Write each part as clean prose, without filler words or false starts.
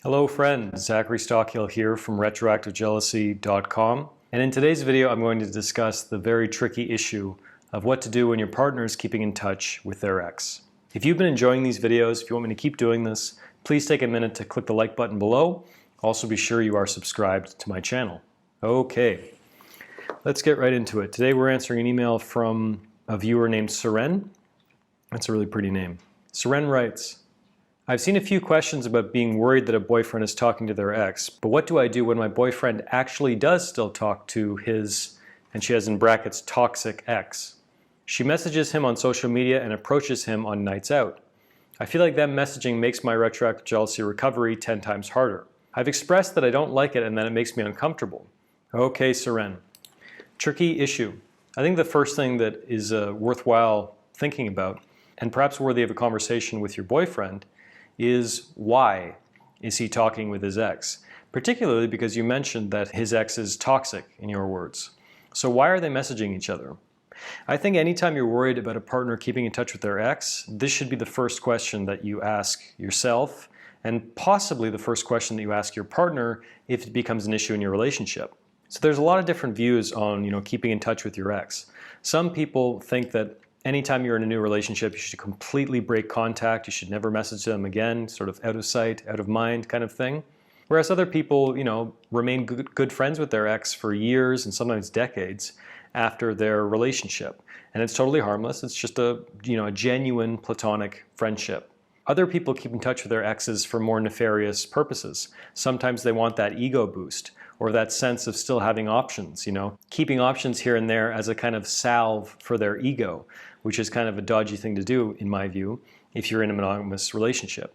Hello friends, Zachary Stockill here from retroactivejealousy.com, and in today's video I'm going to discuss the very tricky issue of what to do when your partner is keeping in touch with their ex. If you've been enjoying these videos, if you want me to keep doing this, please take a minute to click the like button below. Also be sure you are subscribed to my channel. Okay, let's get right into it. Today we're answering an email from a viewer named Seren. That's a really pretty name. Seren writes, I've seen a few questions about being worried that a boyfriend is talking to their ex, but what do I do when my boyfriend actually does still talk to his, and she has in brackets, toxic ex? She messages him on social media and approaches him on nights out. I feel like that messaging makes my retroactive jealousy recovery 10 times harder. I've expressed that I don't like it and that it makes me uncomfortable. Okay, Seren. Tricky issue. I think the first thing that is worthwhile thinking about, and perhaps worthy of a conversation with your boyfriend, is why is he talking with his ex? Particularly because you mentioned that his ex is toxic, in your words. So why are they messaging each other? I think anytime you're worried about a partner keeping in touch with their ex, this should be the first question that you ask yourself, and possibly the first question that you ask your partner if it becomes an issue in your relationship. So there's a lot of different views on keeping in touch with your ex. Some people think that anytime you're in a new relationship, you should completely break contact. You should never message them again, sort of out of sight, out of mind kind of thing. Whereas other people, remain good friends with their ex for years and sometimes decades after their relationship. And it's totally harmless. It's just a genuine platonic friendship. Other people keep in touch with their exes for more nefarious purposes. Sometimes they want that ego boost or that sense of still having options, keeping options here and there as a kind of salve for their ego, which is kind of a dodgy thing to do, in my view, if you're in a monogamous relationship.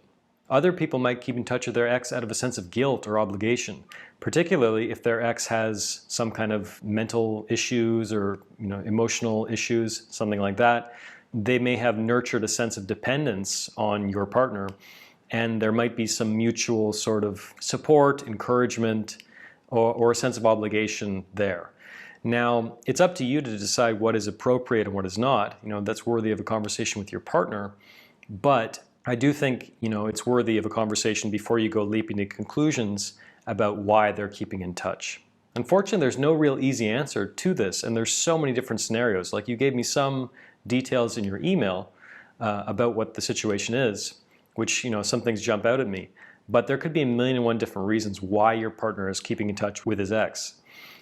Other people might keep in touch with their ex out of a sense of guilt or obligation, particularly if their ex has some kind of mental issues or emotional issues, something like that. They may have nurtured a sense of dependence on your partner, and there might be some mutual sort of support, encouragement, or a sense of obligation there. Now, it's up to you to decide what is appropriate and what is not. That's worthy of a conversation with your partner, but I do think it's worthy of a conversation before you go leaping to conclusions about why they're keeping in touch. Unfortunately, there's no real easy answer to this, and there's so many different scenarios. Like, you gave me some details in your email about what the situation is, which some things jump out at me. But there could be a million and one different reasons why your partner is keeping in touch with his ex.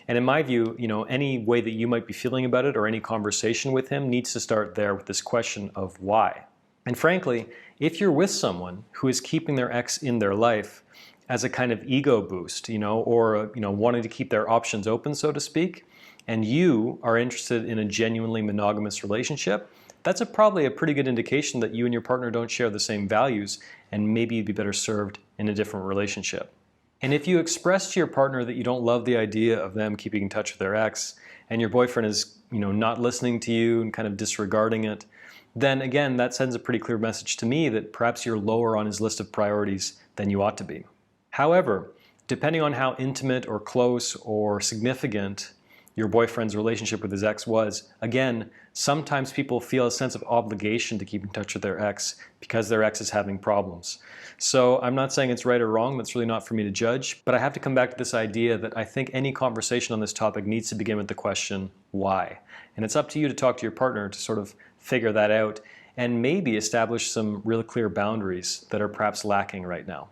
And in my view, any way that you might be feeling about it or any conversation with him needs to start there with this question of why. And frankly, if you're with someone who is keeping their ex in their life as a kind of ego boost, or wanting to keep their options open, so to speak, and you are interested in a genuinely monogamous relationship, that's probably a pretty good indication that you and your partner don't share the same values, and maybe you'd be better served in a different relationship. And if you express to your partner that you don't love the idea of them keeping in touch with their ex, and your boyfriend is not listening to you and kind of disregarding it, then again, that sends a pretty clear message to me that perhaps you're lower on his list of priorities than you ought to be. However, depending on how intimate or close or significant your boyfriend's relationship with his ex was, again, sometimes people feel a sense of obligation to keep in touch with their ex because their ex is having problems. So I'm not saying it's right or wrong, that's really not for me to judge, but I have to come back to this idea that I think any conversation on this topic needs to begin with the question, why? And it's up to you to talk to your partner to sort of figure that out and maybe establish some real clear boundaries that are perhaps lacking right now.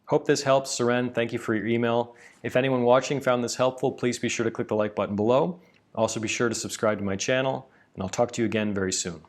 Hope this helps. Seren, thank you for your email. If anyone watching found this helpful, please be sure to click the like button below. Also be sure to subscribe to my channel, and I'll talk to you again very soon.